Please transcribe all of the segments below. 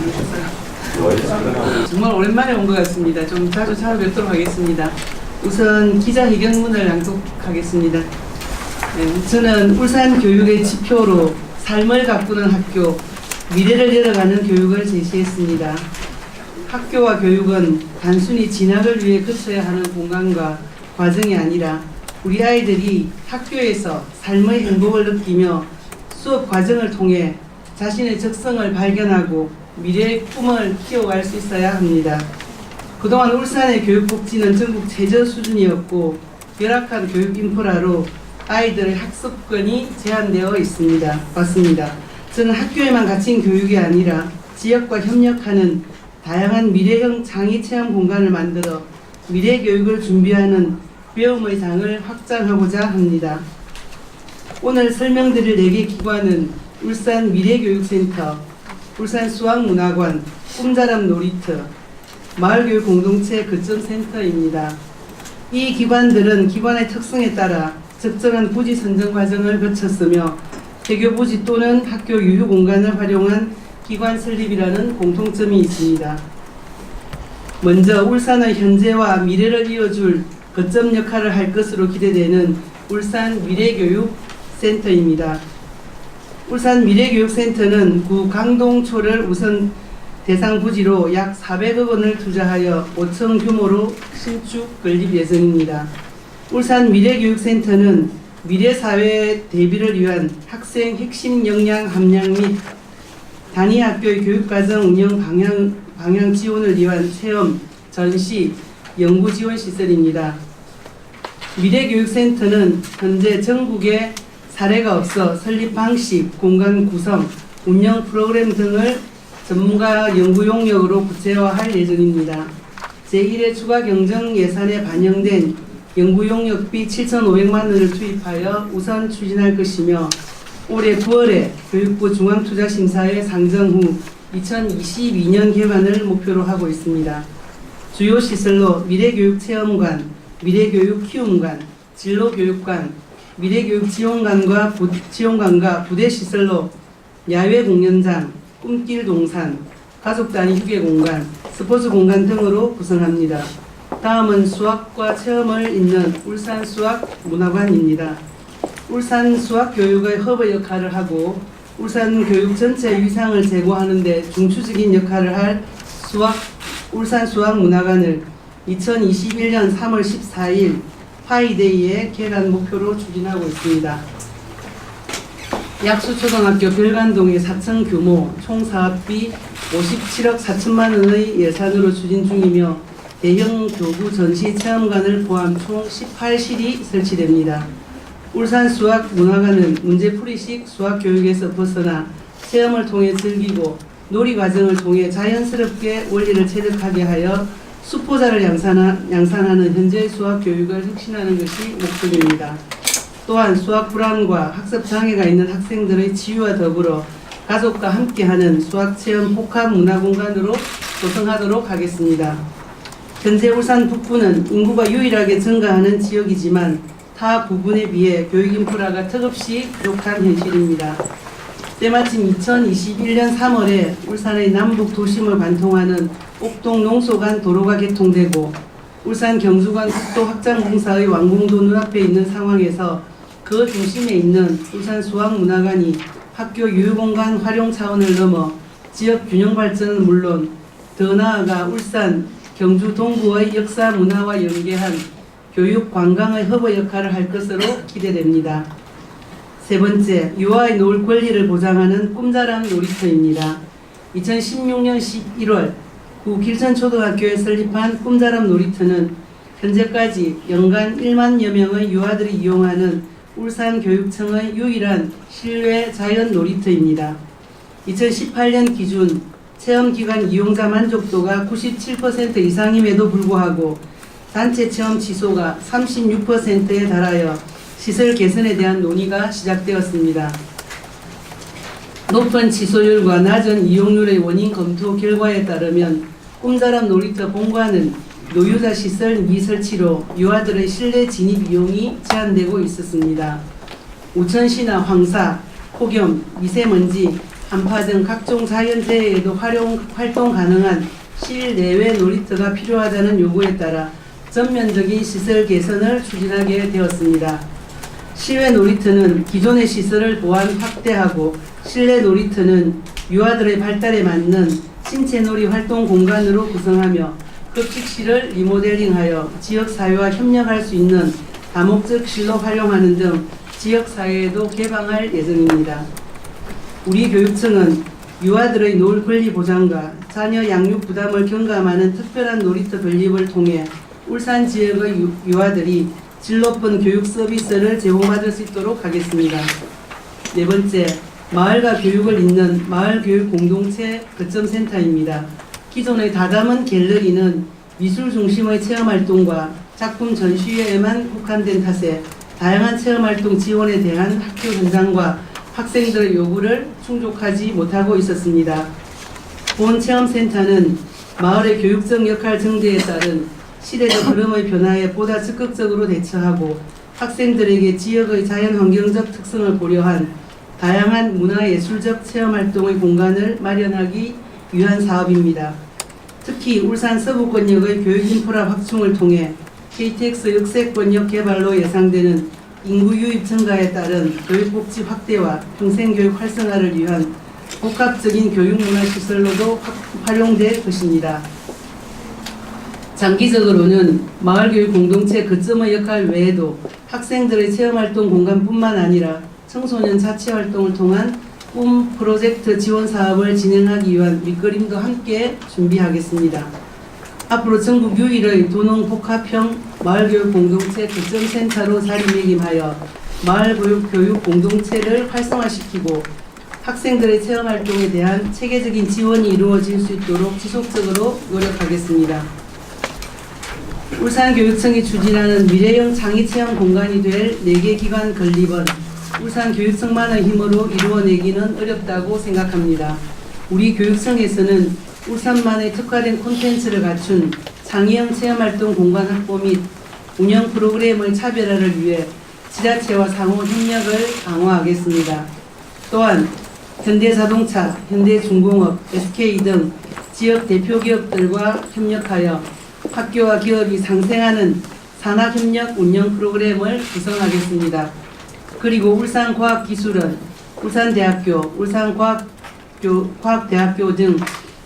않으셨어요? 정말 오랜만에 온 것 같습니다. 좀 자주 찾아뵙도록 하겠습니다. 우선 기자회견문을 낭독하겠습니다. 네, 저는 울산 교육의 지표로 삶을 가꾸는 학교, 미래를 열어가는 교육을 제시했습니다. 학교와 교육은 단순히 진학을 위해 거쳐야 하는 공간과 과정이 아니라 우리 아이들이 학교에서 삶의 행복을 느끼며 수업 과정을 통해 자신의 적성을 발견하고 미래의 꿈을 키워갈 수 있어야 합니다. 그동안 울산의 교육복지는 전국 최저 수준이었고 열악한 교육 인프라로 아이들의 학습권이 제한되어 있습니다. 맞습니다. 저는 학교에만 갇힌 교육이 아니라 지역과 협력하는 다양한 미래형 창의 체험 공간을 만들어 미래 교육을 준비하는 배움의 장을 확장하고자 합니다. 오늘 설명드릴 4개 기관은 울산 미래교육센터, 울산 수학문화관, 꿈자람 놀이터, 마을교육 공동체 거점센터입니다. 이 기관들은 기관의 특성에 따라 적정한 부지 선정 과정을 거쳤으며 개교 부지 또는 학교 유휴 공간을 활용한 기관 설립이라는 공통점이 있습니다. 먼저 울산의 현재와 미래를 이어줄 거점 역할을 할 것으로 기대되는 울산 미래교육센터입니다. 울산 미래교육센터는 구 강동초를 우선 대상 부지로 약 400억 원을 투자하여 5층 규모로 신축 건립 예정입니다. 울산 미래교육센터는 미래사회 대비를 위한 학생 핵심 역량 함량 및 단위 학교의 교육과정 운영 방향 지원을 위한 체험, 전시, 연구 지원 시설입니다. 미래교육센터는 현재 전국에 사례가 없어 설립 방식, 공간 구성, 운영 프로그램 등을 전문가 연구 용역으로 구체화할 예정입니다. 제1회 추가 경정 예산에 반영된 연구 용역비 7,500만 원을 투입하여 우선 추진할 것이며 올해 9월에 교육부 중앙투자심사에 상정 후 2022년 개관을 목표로 하고 있습니다. 주요 시설로 미래교육체험관, 미래교육키움관, 진로교육관, 미래교육지원관과 부대시설로 야외공연장, 꿈길동산, 가족단위 휴게공간, 스포츠공간 등으로 구성합니다. 다음은 수학과 체험을 잇는 울산 수학문화관입니다. 울산 수학교육의 허브 역할을 하고 울산 교육 전체 위상을 제고하는 데 중추적인 역할을 할 울산 수학문화관을 2021년 3월 14일 파이데이의 개관 목표로 추진하고 있습니다. 약수초등학교 별관동의 4층 규모 총 사업비 57억 4천만 원의 예산으로 추진 중이며 대형 교구 전시 체험관을 포함 총 18실이 설치됩니다. 울산 수학문화관은 문제풀이식 수학교육에서 벗어나 체험을 통해 즐기고 놀이 과정을 통해 자연스럽게 원리를 체득하게 하여 수포자를 양산하는 현재 수학교육을 혁신하는 것이 목적입니다. 또한 수학 불안과 학습 장애가 있는 학생들의 치유와 더불어 가족과 함께하는 수학체험 복합 문화공간으로 조성하도록 하겠습니다. 현재 울산 북부는 인구가 유일하게 증가하는 지역이지만 타 부분에 비해 교육 인프라가 턱없이 부족한 현실입니다. 때마침 2021년 3월에 울산의 남북 도심을 관통하는 옥동 농소간 도로가 개통되고 울산 경주관 국도 확장공사의 완공도 눈앞에 있는 상황에서 그 중심에 있는 울산 수학문화관이 학교 유휴공간 활용 차원을 넘어 지역 균형 발전은 물론 더 나아가 울산, 경주 동구의 역사 문화와 연계한 교육 관광의 허브 역할을 할 것으로 기대됩니다. 세 번째, 유아의 놀 권리를 보장하는 꿈자람 놀이터입니다. 2016년 11월 구 길천초등학교에 설립한 꿈자람 놀이터는 현재까지 연간 1만여 명의 유아들이 이용하는 울산교육청의 유일한 실외 자연 놀이터입니다. 2018년 기준 체험기간 이용자 만족도가 97% 이상임에도 불구하고 단체 체험 취소가 36%에 달하여 시설 개선에 대한 논의가 시작되었습니다. 높은 취소율과 낮은 이용률의 원인 검토 결과에 따르면 꿈자람 놀이터 본관은 노유자 시설 미설치로 유아들의 실내 진입 이용이 제한되고 있었습니다. 우천시나 황사, 폭염, 미세먼지, 한파 등 각종 자연재해에도 활동 가능한 실내외 놀이터가 필요하다는 요구에 따라 전면적인 시설 개선을 추진하게 되었습니다. 실외 놀이터는 기존의 시설을 보완 확대하고 실내 놀이터는 유아들의 발달에 맞는 신체놀이 활동 공간으로 구성하며 급식실을 리모델링하여 지역사회와 협력할 수 있는 다목적실로 활용하는 등 지역사회에도 개방할 예정입니다. 우리 교육청은 유아들의 놀 권리 보장과 자녀 양육 부담을 경감하는 특별한 놀이터 건립을 통해 울산 지역의 유아들이 질 높은 교육 서비스를 제공받을 수 있도록 하겠습니다. 네 번째, 마을과 교육을 잇는 마을교육 공동체 거점센터입니다. 기존의 다담은 갤러리는 미술 중심의 체험활동과 작품 전시회에만 국한된 탓에 다양한 체험활동 지원에 대한 학교 현장과 학생들의 요구를 충족하지 못하고 있었습니다. 본 체험센터는 마을의 교육적 역할 증대에 따른 시대적 흐름의 변화에 보다 적극적으로 대처하고 학생들에게 지역의 자연환경적 특성을 고려한 다양한 문화예술적 체험활동의 공간을 마련하기 위한 사업입니다. 특히 울산 서부권역의 교육인프라 확충을 통해 KTX 역세권역 개발로 예상되는 인구 유입 증가에 따른 교육복지 확대와 평생교육 활성화를 위한 복합적인 교육문화시설로도 활용될 것입니다. 장기적으로는 마을교육 공동체 거점의 역할 외에도 학생들의 체험활동 공간뿐만 아니라 청소년 자치활동을 통한 꿈 프로젝트 지원 사업을 진행하기 위한 밑그림도 함께 준비하겠습니다. 앞으로 전국 유일의 도농복합형 마을교육 공동체 거점센터로 자리매김하여 마을교육 공동체를 활성화시키고 학생들의 체험활동에 대한 체계적인 지원이 이루어질 수 있도록 지속적으로 노력하겠습니다. 울산교육청이 추진하는 미래형 장애체험 공간이 될 4개 기관 건립은 울산교육청만의 힘으로 이루어내기는 어렵다고 생각합니다. 우리 교육청에서는 울산만의 특화된 콘텐츠를 갖춘 장애형 체험활동 공간 확보 및 운영 프로그램의 차별화를 위해 지자체와 상호 협력을 강화하겠습니다. 또한 현대자동차, 현대중공업, SK 등 지역 대표 기업들과 협력하여 학교와 기업이 상생하는 산학협력 운영 프로그램을 구성하겠습니다. 그리고 울산과학기술원, 울산대학교, 울산과학대학교 등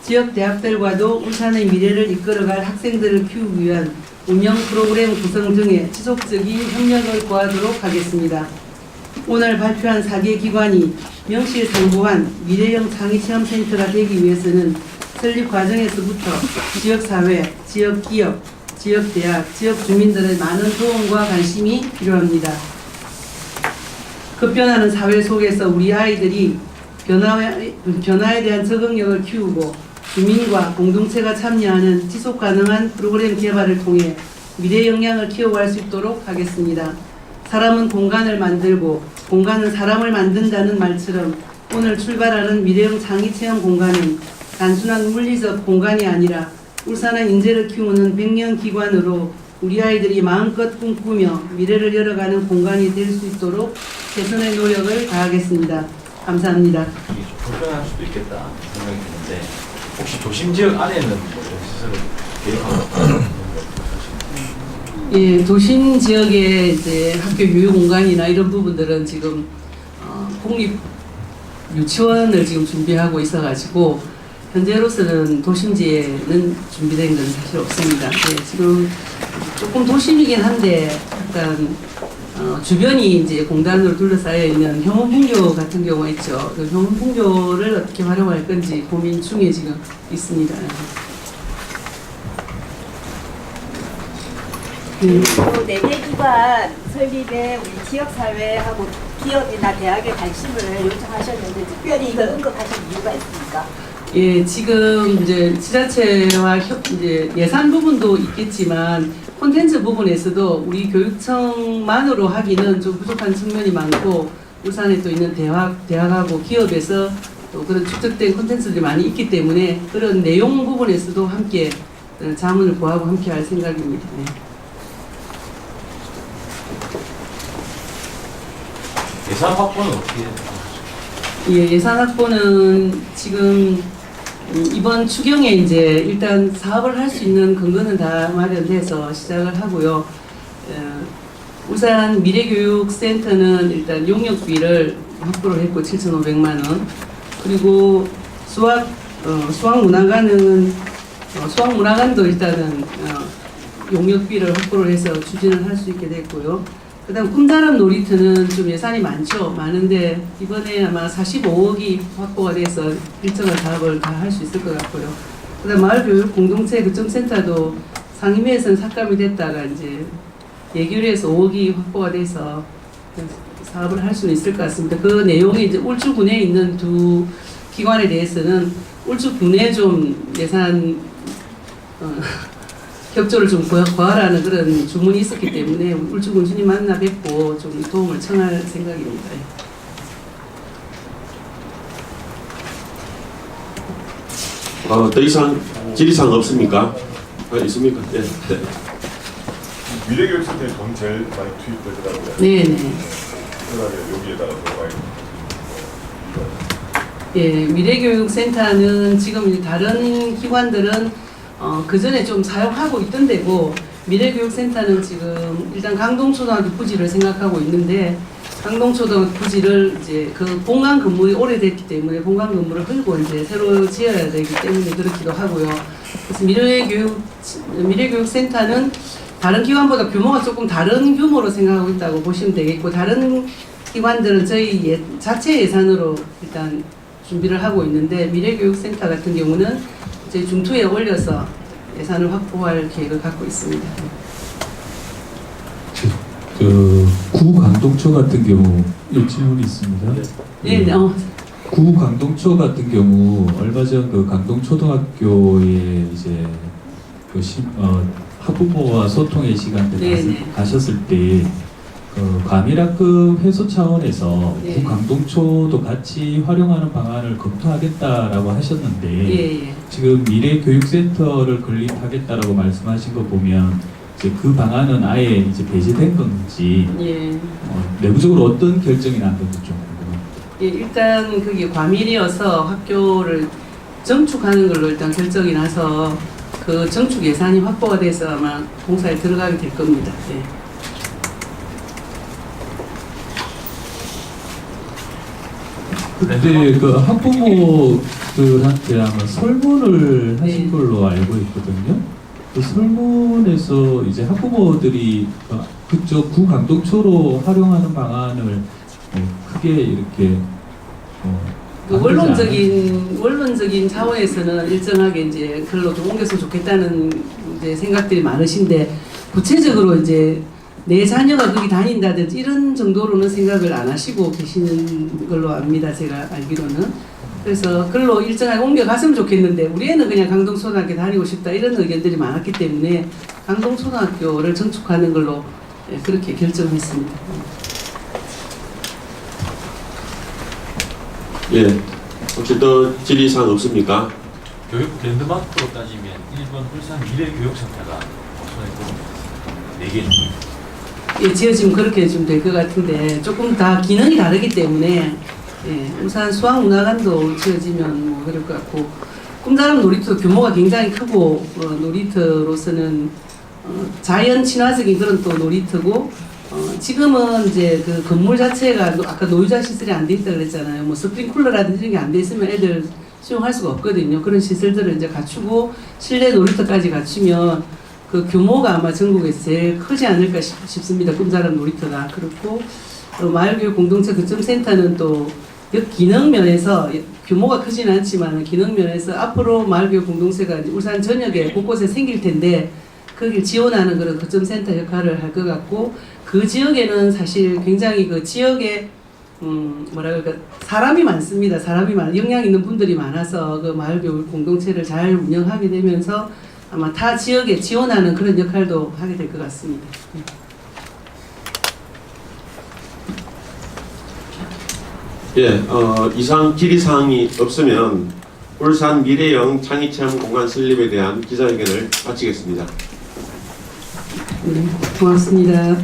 지역 대학들과도 울산의 미래를 이끌어갈 학생들을 키우기 위한 운영 프로그램 구성 등의 지속적인 협력을 구하도록 하겠습니다. 오늘 발표한 4개 기관이 명실상부한 미래형 장애체험센터가 되기 위해서는 설립 과정에서부터 지역사회, 지역기업, 지역대학, 지역 주민들의 많은 도움과 관심이 필요합니다. 급변하는 사회 속에서 우리 아이들이 변화에 대한 적응력을 키우고 주민과 공동체가 참여하는 지속가능한 프로그램 개발을 통해 미래 역량을 키워갈 수 있도록 하겠습니다. 사람은 공간을 만들고 공간은 사람을 만든다는 말처럼 오늘 출발하는 미래형 장애체험 공간은 단순한 물리적 공간이 아니라 울산의 인재를 키우는 100년 기관으로 우리 아이들이 마음껏 꿈꾸며 미래를 열어가는 공간이 될 수 있도록 최선의 노력을 다하겠습니다. 감사합니다. 이게 좀 불편할 수도 있겠다 생각이 드는데 혹시 도심 지역 안에는 뭐 이런 시설을 계획하고 예, 도심 지역의 이제 학교 유휴 공간이나 이런 부분들은 지금 공립 유치원을 지금 준비하고 있어가지고 현재로서는 도심지에는 준비된 건 사실 없습니다. 예, 지금 조금 도심이긴 한데 약간 주변이 이제 공단으로 둘러싸여 있는 형원분교 같은 경우가 있죠. 그 형원분교를 어떻게 활용할 건지 고민 중에 지금 있습니다. 또 4개 기관 설립에 우리 지역사회하고 기업이나 대학의 관심을 요청하셨는데 특별히 이걸 언급하신 이유가 있습니까? 예, 지금 이제 지자체와 이제 예산 부분도 있겠지만 콘텐츠 부분에서도 우리 교육청만으로 하기는 좀 부족한 측면이 많고 울산에 또 있는 대학하고 기업에서 또 그런 축적된 콘텐츠들이 많이 있기 때문에 그런 내용 부분에서도 함께 자문을 구하고 함께 할 생각입니다. 네. 예산 확보는 어떻게 예, 예산 확보는 지금 이번 추경에 이제 일단 사업을 할 수 있는 근거는 다 마련돼서 시작을 하고요. 울산 미래교육센터는 일단 용역비를 확보를 했고 7,500만 원. 그리고 수학문화관도 일단은 용역비를 확보를 해서 추진을 할 수 있게 됐고요. 그다음 꿈다람 놀이터는 좀 예산이 많은데 이번에 아마 45억이 확보가 돼서 일정한 사업을 다 할 수 있을 것 같고요. 그다음 마을교육 공동체 거점센터도 상임위에서는 삭감이 됐다가 이제 예결위에서 5억이 확보가 돼서 사업을 할 수는 있을 것 같습니다. 그 내용이 이제 울주군에 있는 두 기관에 대해서는 울주군에 좀 예산 격조를 좀 구하라는 그런 주문이 있었기 때문에 울주군 주님 만나 뵙고 좀 도움을 청할 생각입니다. 더 이상 질의사항 없습니까? 있습니까? 네. 네. 미래교육센터에 돈 제일 많이 투입되더라고요. 네네. 그다음에 여기에다가 들어가 있는 예, 미래교육센터는 지금 이제 다른 기관들은 그 전에 좀 사용하고 있던 데고 미래교육센터는 지금 일단 강동초등학교 부지를 생각하고 있는데 강동초등학교 부지를 이제 그 본관 건물이 오래됐기 때문에 본관 건물을 헐고 이제 새로 지어야 되기 때문에 그렇기도 하고요. 그래서 미래교육센터는 다른 기관보다 규모가 조금 다른 규모로 생각하고 있다고 보시면 되겠고 다른 기관들은 저희 자체 예산으로 일단 준비를 하고 있는데 미래교육센터 같은 경우는 저희 중투에 올려서 예산을 확보할 계획을 갖고 있습니다. 구강동초 같은 경우 질문이 있습니다. 네, 구강동초 같은 경우 얼마 전 그 강동초등학교에 이제 학부모와 소통의 시간 때 가셨을 때 과밀학급 해소 차원에서 네. 구강동초도 같이 활용하는 방안을 검토하겠다라고 하셨는데 예. 지금 미래교육센터를 건립하겠다라고 말씀하신 거 보면 이제 그 방안은 아예 이제 배제된 건지 예. 내부적으로 어떤 결정이 난 건지 좀 궁금합니다. 예, 일단 그게 과밀이어서 학교를 정축하는 걸로 일단 결정이 나서 그 정축 예산이 확보가 돼서 아마 공사에 들어가게 될 겁니다. 예. 근데 그 학부모들한테 아마 설문을 하신 네. 걸로 알고 있거든요. 그 설문에서 이제 학부모들이 그쪽 구강동초로 활용하는 방안을 크게 이렇게 그 원론적인 차원에서는 일정하게 이제 글로 좀 옮겼으면 좋겠다는 이제 생각들이 많으신데 구체적으로 이제 내 자녀가 거기 다닌다든지 이런 정도로는 생각을 안 하시고 계시는 걸로 압니다. 제가 알기로는. 그래서 글로 일정하게 옮겨갔으면 좋겠는데 우리 애는 그냥 강동초등학교 다니고 싶다 이런 의견들이 많았기 때문에 강동초등학교를 정축하는 걸로 그렇게 결정했습니다. 예. 혹시 더 질의사항 없습니까? 교육 랜드마크로 따지면 1번 울산 미래교육센터가 손에 꼽는 4개. 예, 지어지면 그렇게 좀 될 것 같은데 조금 다 기능이 다르기 때문에 예, 울산 수학문화관도 지어지면 뭐 그럴 것 같고 꿈다람 놀이터 규모가 굉장히 크고 놀이터로서는 자연 친화적인 그런 또 놀이터고 지금은 이제 그 건물 자체가 아까 노유자 시설이 안 돼 있다 그랬잖아요. 뭐 스프링쿨러라든지 이런 게 안 돼 있으면 애들 수용할 수가 없거든요. 그런 시설들을 이제 갖추고 실내 놀이터까지 갖추면 그 규모가 아마 전국에서 제일 크지 않을까 싶습니다. 꿈다람 놀이터가. 그렇고 마을교육 공동체 거점센터는 또 기능 면에서 규모가 크지는 않지만 기능 면에서 앞으로 마을교육 공동체가 울산 전역에 곳곳에 생길 텐데 거기를 지원하는 그런 거점센터 역할을 할 것 같고 그 지역에는 사실 굉장히 그 지역에 사람이 많습니다. 영향 있는 분들이 많아서 그 마을교육 공동체를 잘 운영하게 되면서 아마 타 지역에 지원하는 그런 역할도 하게 될 것 같습니다. 예. 이상 질의사항이 없으면 울산 미래형 창의체험 공간 설립에 대한 기자회견을 마치겠습니다. 네, 고맙습니다.